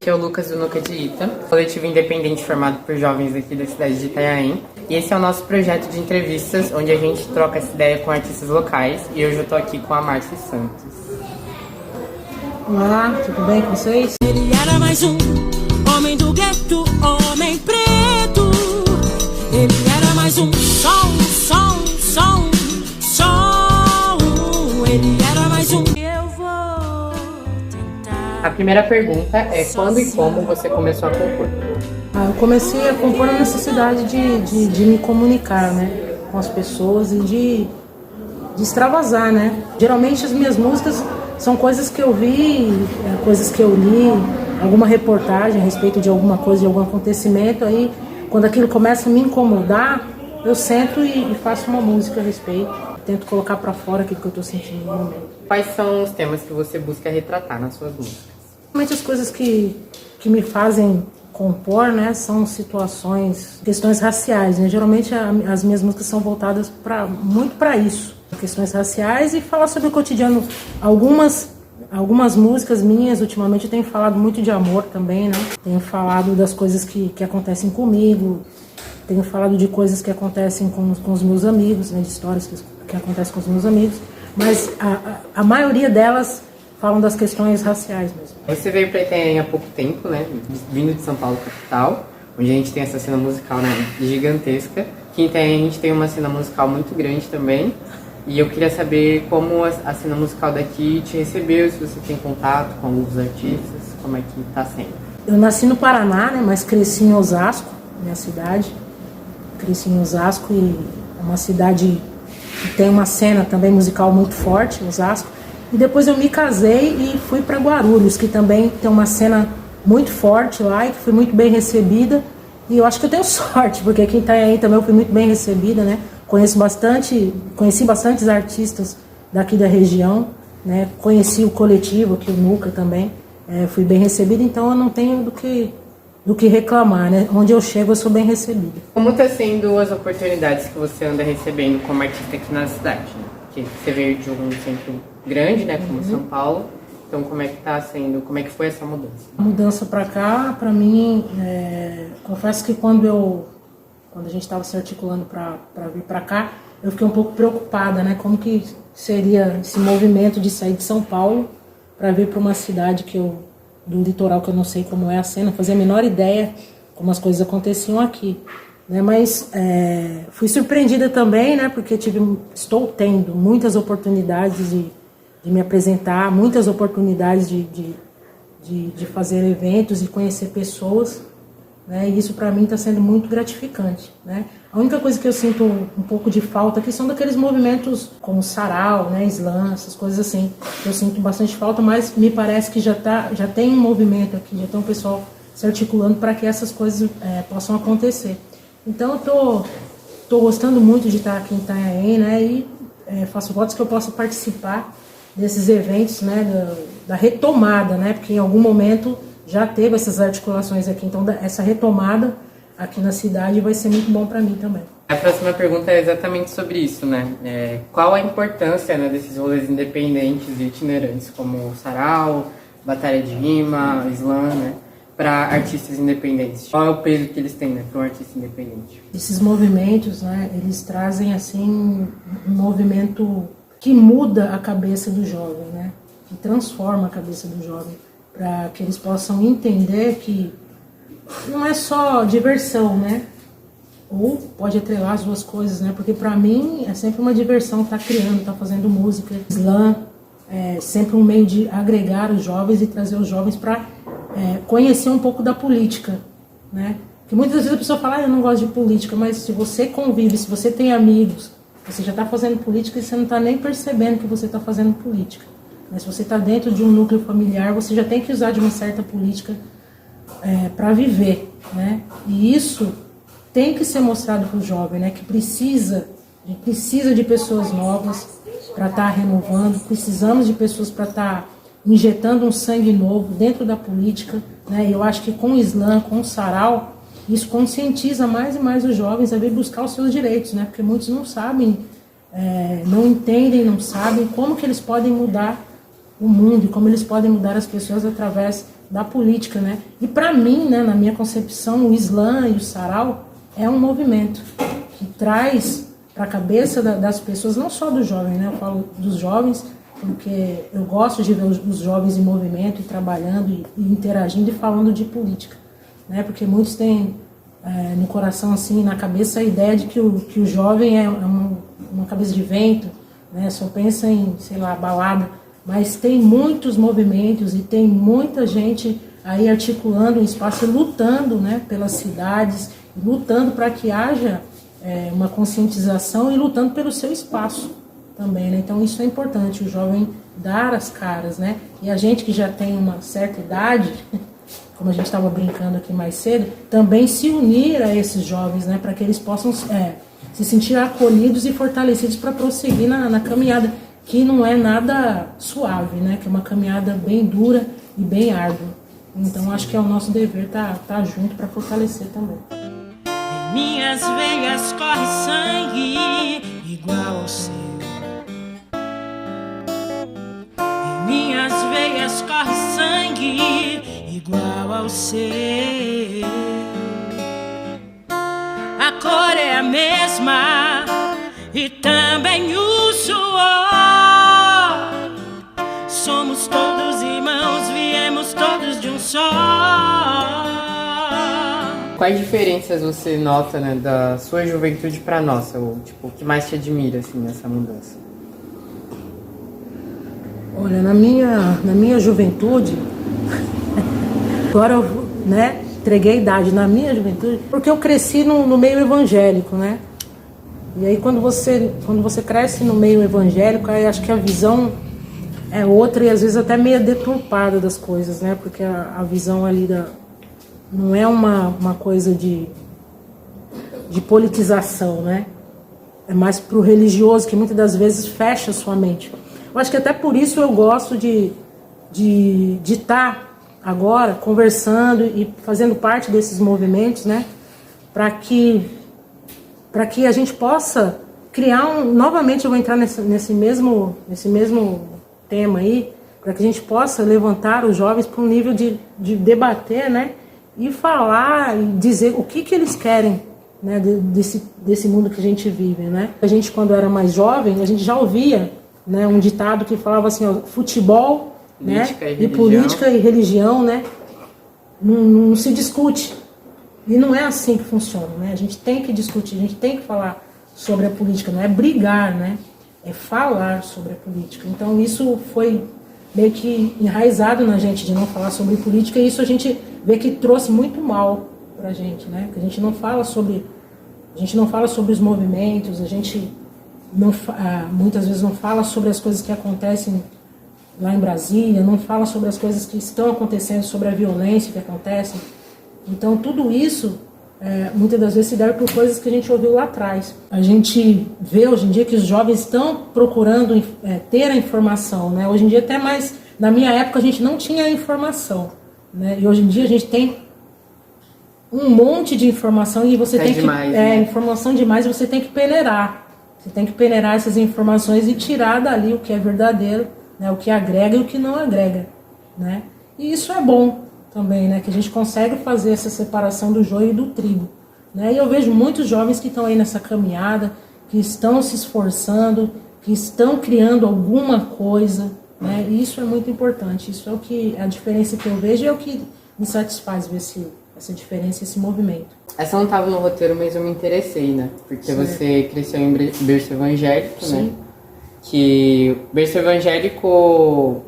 aqui é o Lucas do Nuca de Ita, coletivo independente formado por jovens aqui da cidade de Itanhaém. E esse é o nosso projeto de entrevistas, onde a gente troca essa ideia com artistas locais. E hoje eu tô aqui com a Márcia Santos. Olá, tudo bem com vocês? Ele era mais um homem do gueto, homem preto. Ele era mais um som. Ele era mais um. Eu vou tentar. A primeira pergunta é quando e como você começou a compor? Eu comecei a compor na necessidade de me comunicar, né, com as pessoas e de extravasar, né? Geralmente as minhas músicas são coisas que eu vi, coisas que eu li, alguma reportagem a respeito de alguma coisa, de algum acontecimento. Aí, quando aquilo começa a me incomodar, eu sento e faço uma música a respeito. Tento colocar pra fora aquilo que eu tô sentindo no momento. Quais são os temas que você busca retratar nas suas músicas? Realmente as coisas que me fazem compor, né, são situações, questões raciais, né? Geralmente as minhas músicas são voltadas muito para isso, questões raciais e falar sobre o cotidiano. Algumas músicas minhas, ultimamente, eu tenho falado muito de amor também, né? Tenho falado das coisas que acontecem comigo, tenho falado de coisas que acontecem com os meus amigos, né? De histórias que acontecem com os meus amigos, mas a maioria delas falam das questões raciais mesmo. Você veio para Itanhaém há pouco tempo, né? Vindo de São Paulo, capital, onde a gente tem essa cena musical, né, gigantesca. Aqui em Itanhaém a gente tem uma cena musical muito grande também. E eu queria saber como a cena musical daqui te recebeu, se você tem contato com alguns artistas, como é que tá sendo. Eu nasci no Paraná, né, mas cresci em Osasco, minha cidade. Cresci em Osasco e é uma cidade que tem uma cena também musical muito forte, Osasco. E depois eu me casei e fui para Guarulhos, que também tem uma cena muito forte lá e que fui muito bem recebida. E eu acho que eu tenho sorte, porque aqui em Itanhaém também eu fui muito bem recebida, né? Conheci bastantes artistas daqui da região, né? Conheci o coletivo aqui, o Nuca também. Fui bem recebida, então eu não tenho do que reclamar, né? Onde eu chego eu sou bem recebida. Como está sendo as oportunidades que você anda recebendo como artista aqui na cidade? Né? Porque você veio de um centro grande, né, como São Paulo. Então como é que tá sendo, como é que foi essa mudança? A mudança para cá, para mim, confesso que quando a gente estava se articulando para vir para cá, eu fiquei um pouco preocupada, né? Como que seria esse movimento de sair de São Paulo para vir para uma cidade do litoral que eu não sei como é a cena, fazia a menor ideia como as coisas aconteciam aqui, né? Mas fui surpreendida também, né? Porque estou tendo muitas oportunidades de me apresentar, muitas oportunidades de fazer eventos e conhecer pessoas, né? E isso para mim está sendo muito gratificante, né? A única coisa que eu sinto um pouco de falta aqui são daqueles movimentos como sarau, né, slam, essas coisas assim. Eu sinto bastante falta, mas me parece que já tem um movimento aqui, já tem um pessoal se articulando para que essas coisas possam acontecer. Então eu tô gostando muito de estar aqui em Itanhaém, né? E faço votos que eu possa participar desses eventos, né, da retomada, né? Porque em algum momento já teve essas articulações aqui, então essa retomada aqui na cidade vai ser muito bom para mim também. A próxima pergunta é exatamente sobre isso, né? Qual a importância, né, desses rolês independentes e itinerantes, como o sarau, batalha de rima, slam, né, para artistas independentes? Qual é o peso que eles têm, né, para um artista independente? Esses movimentos, né, eles trazem assim um movimento que muda a cabeça do jovem, né, que transforma a cabeça do jovem, para que eles possam entender que não é só diversão, né? Ou pode atrelar as duas coisas, né? Porque para mim é sempre uma diversão estar criando, estar fazendo música. Slam é sempre um meio de agregar os jovens e trazer os jovens para conhecer um pouco da política, né? Porque muitas vezes a pessoa fala, eu não gosto de política, mas se você convive, se você tem amigos, você já está fazendo política e você não está nem percebendo que você está fazendo política. Mas se você está dentro de um núcleo familiar, você já tem que usar de uma certa política para viver, né? E isso tem que ser mostrado para o jovem, né? Que precisa de pessoas novas para estar renovando, precisamos de pessoas para estar injetando um sangue novo dentro da política, né? E eu acho que com o slam, com o sarau, isso conscientiza mais e mais os jovens a vir buscar os seus direitos, né? Porque muitos não sabem, não entendem, não sabem como que eles podem mudar o mundo e como eles podem mudar as pessoas através da política, né? E para mim, né, na minha concepção, o Islã e o Sarau é um movimento que traz para a cabeça das pessoas, não só dos jovens, né? Eu falo dos jovens porque eu gosto de ver os jovens em movimento, e trabalhando, e interagindo e falando de política, né? Porque muitos têm no coração, assim, na cabeça, a ideia de que o jovem é uma cabeça de vento, né? Só pensa em, sei lá, balada. Mas tem muitos movimentos e tem muita gente aí articulando um espaço, lutando, né, pelas cidades, lutando para que haja uma conscientização e lutando pelo seu espaço também, né? Então isso é importante, o jovem dar as caras, né? E a gente que já tem uma certa idade, como a gente estava brincando aqui mais cedo, também se unir a esses jovens, né, para que eles possam se sentir acolhidos e fortalecidos para prosseguir na caminhada, que não é nada suave, né? Que é uma caminhada bem dura e bem árdua. Então acho que é o nosso dever tá junto para fortalecer também. Em minhas veias corre sangue igual ao seu. Em minhas veias corre sangue igual ao seu. A cor é a mesma e também o suor. Somos todos irmãos, viemos todos de um só. Quais diferenças você nota, né, da sua juventude para a nossa? Ou, tipo, o que mais te admira, assim, nessa mudança? Olha, na minha juventude, agora eu, né, entreguei a idade na minha juventude, porque eu cresci no meio evangélico, né? E aí quando você cresce no meio evangélico, aí acho que a visão é outra e às vezes até meio deturpada das coisas, né? Porque a visão ali não é uma coisa de politização, né? É mais pro religioso, que muitas das vezes fecha a sua mente. Eu acho que até por isso eu gosto de estar agora conversando e fazendo parte desses movimentos, né? Para que a gente possa criar novamente eu vou entrar nesse mesmo tema aí, para que a gente possa levantar os jovens para um nível de debater, né, e falar e dizer o que eles querem, né, desse mundo que a gente vive, né. A gente, quando era mais jovem, a gente já ouvia, né, um ditado que falava assim, ó, futebol, política, né, e política e religião, né, não se discute. E não é assim que funciona, né? A gente tem que discutir, a gente tem que falar sobre a política, não é brigar, né? É falar sobre a política. Então isso foi meio que enraizado na gente de não falar sobre política, e isso a gente vê que trouxe muito mal pra gente, né? Que a gente não fala sobre os movimentos, a gente muitas vezes não fala sobre as coisas que acontecem lá em Brasília, não fala sobre as coisas que estão acontecendo, sobre a violência que acontece. Então tudo isso muitas das vezes se deve por coisas que a gente ouviu lá atrás. A gente vê hoje em dia que os jovens estão procurando ter a informação, né? Hoje em dia até mais, na minha época a gente não tinha a informação, né? E hoje em dia a gente tem um monte de informação e você tem demais, né? Informação demais, e você tem que peneirar. Você tem que peneirar essas informações e tirar dali o que é verdadeiro, né? O que agrega e o que não agrega, né? E isso é bom também, né, que a gente consegue fazer essa separação do joio e do trigo, né? E eu vejo muitos jovens que estão aí nessa caminhada, que estão se esforçando, que estão criando alguma coisa, né? E isso é muito importante, isso é o que a diferença que eu vejo e é o que me satisfaz ver essa diferença, esse movimento. essa não estava no roteiro, mas eu me interessei, né? Porque certo. Você cresceu em berço evangélico, sim, né? Que berço evangélico,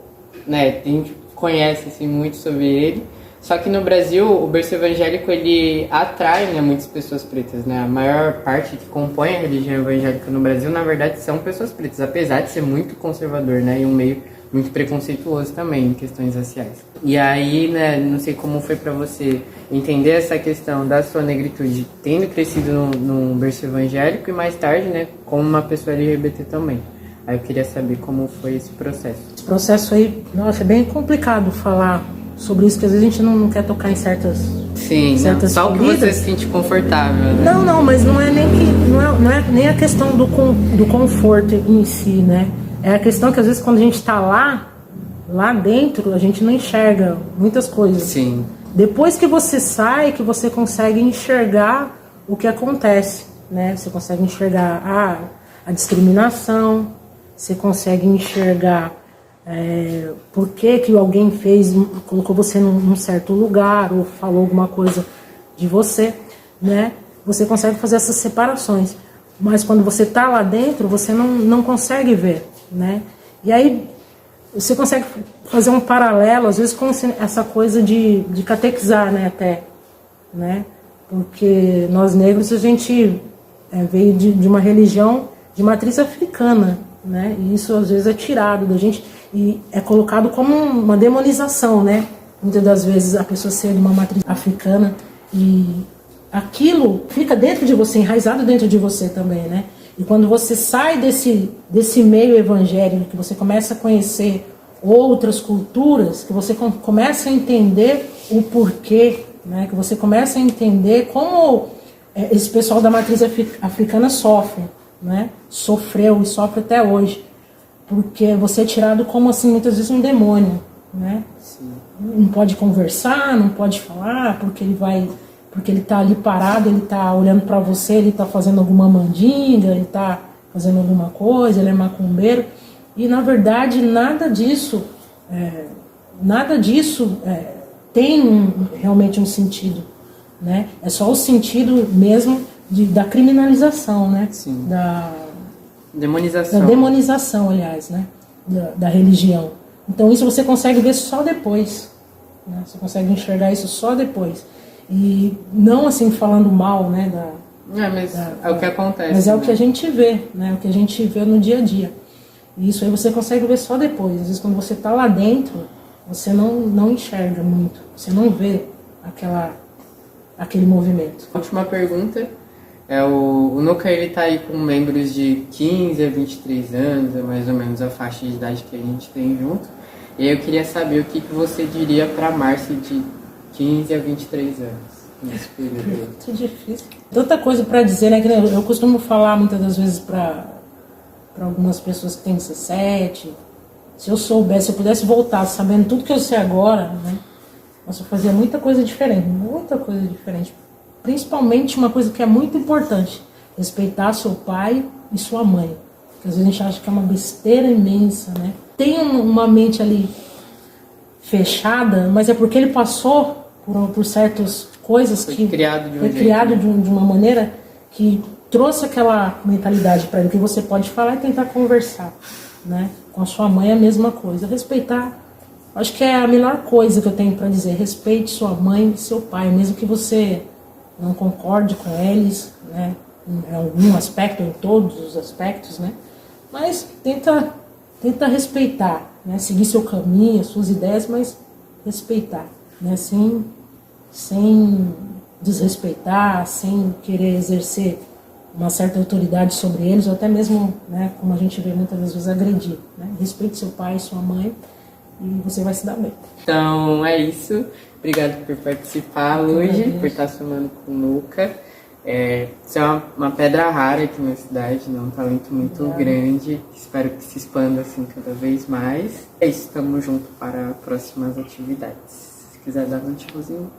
né, a gente conhece assim, muito sobre ele. Só que no Brasil, o berço evangélico, ele atrai, né, muitas pessoas pretas, né? A maior parte que compõe a religião evangélica no Brasil, na verdade, são pessoas pretas, apesar de ser muito conservador, né? E um meio muito preconceituoso também em questões raciais. E aí, né, não sei como foi pra você entender essa questão da sua negritude, tendo crescido no berço evangélico e mais tarde, né, como uma pessoa LGBT também. Aí eu queria saber como foi esse processo. Esse processo aí, nossa, é bem complicado falar sobre isso, porque às vezes a gente não quer tocar em certas... Sim, certas só o que você se sente confortável, né? Não, mas não é nem que não é nem a questão do conforto em si, né? É a questão que às vezes quando a gente está lá, lá dentro a gente não enxerga muitas coisas. Sim. Depois que você sai, que você consegue enxergar o que acontece, né? Você consegue enxergar a discriminação, você consegue enxergar por que alguém colocou você num certo lugar ou falou alguma coisa de você, né? Você consegue fazer essas separações. Mas quando você está lá dentro, você não consegue ver, né? E aí você consegue fazer um paralelo, às vezes, com essa coisa de catequizar, né, até, né? Porque nós negros, a gente veio de uma religião de matriz africana, né? E isso, às vezes, é tirado da gente e é colocado como uma demonização, né? Muitas das vezes a pessoa ser de uma matriz africana e aquilo fica dentro de você, enraizado dentro de você também, né? E quando você sai desse meio evangélico, que você começa a conhecer outras culturas, que você começa a entender o porquê, né? Que você começa a entender como esse pessoal da matriz africana sofre, né? Sofreu e sofre até hoje. Porque você é tirado como, assim, muitas vezes um demônio, né? Sim. Não pode conversar, não pode falar, porque ele tá ali parado, ele tá olhando para você, ele tá fazendo alguma mandinga, ele tá fazendo alguma coisa, ele é macumbeiro. E, na verdade, nada disso tem realmente um sentido, né? É só o sentido mesmo da criminalização, né? Sim. Da Demonização. demonização, aliás, né? Da religião. Então, isso você consegue ver só depois, né? Você consegue enxergar isso só depois. E não assim falando mal, né? Mas é o que acontece. Mas é né? o que a gente vê, né? O que a gente vê no dia a dia. E isso aí você consegue ver só depois. Às vezes, quando você está lá dentro, você não enxerga muito. Você não vê aquele movimento. Última pergunta. O Nuka, ele tá aí com membros de 15 a 23 anos, é mais ou menos a faixa de idade que a gente tem junto. E aí eu queria saber o que você diria para Márcia de 15 a 23 anos nesse período. Muito difícil. Tanta coisa para dizer, né? Que eu costumo falar muitas das vezes para algumas pessoas que têm 17. Se eu soubesse, se eu pudesse voltar sabendo tudo que eu sei agora, né? Nossa, eu fazia muita coisa diferente. Principalmente uma coisa que é muito importante: respeitar seu pai e sua mãe. Porque às vezes a gente acha que é uma besteira imensa, né? Tem uma mente ali fechada, mas é porque ele passou por certas coisas que foi criado de uma maneira que trouxe aquela mentalidade para ele, que você pode falar e tentar conversar, né? Com a sua mãe é a mesma coisa. Respeitar, acho que é a melhor coisa que eu tenho para dizer. Respeite sua mãe e seu pai, mesmo que você não concorde com eles, né? Em algum aspecto, em todos os aspectos, né? Mas tenta respeitar, né? Seguir seu caminho, as suas ideias, mas respeitar, né? Sem desrespeitar, sem querer exercer uma certa autoridade sobre eles, ou até mesmo, né, como a gente vê muitas vezes, agredir, né? Respeite seu pai e sua mãe e você vai se dar bem. Então é isso. Obrigado por participar hoje, por estar somando com o Nuka. Você é uma pedra rara aqui na cidade, né? Um talento muito grande. Espero que se expanda assim cada vez mais. É isso, estamos juntos para próximas atividades. Se quiser dar um tchauzinho.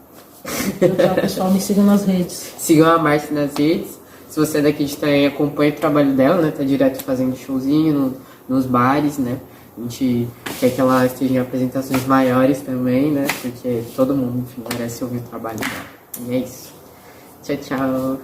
Tchau, pessoal, me sigam nas redes. Sigam a Márcia nas redes. Se você é daqui de Itanhaém, acompanha o trabalho dela, né? Tá direto fazendo showzinho nos bares, né? A gente quer que ela esteja em apresentações maiores também, né? Porque todo mundo, enfim, merece ouvir o trabalho dela. E é isso. Tchau, tchau.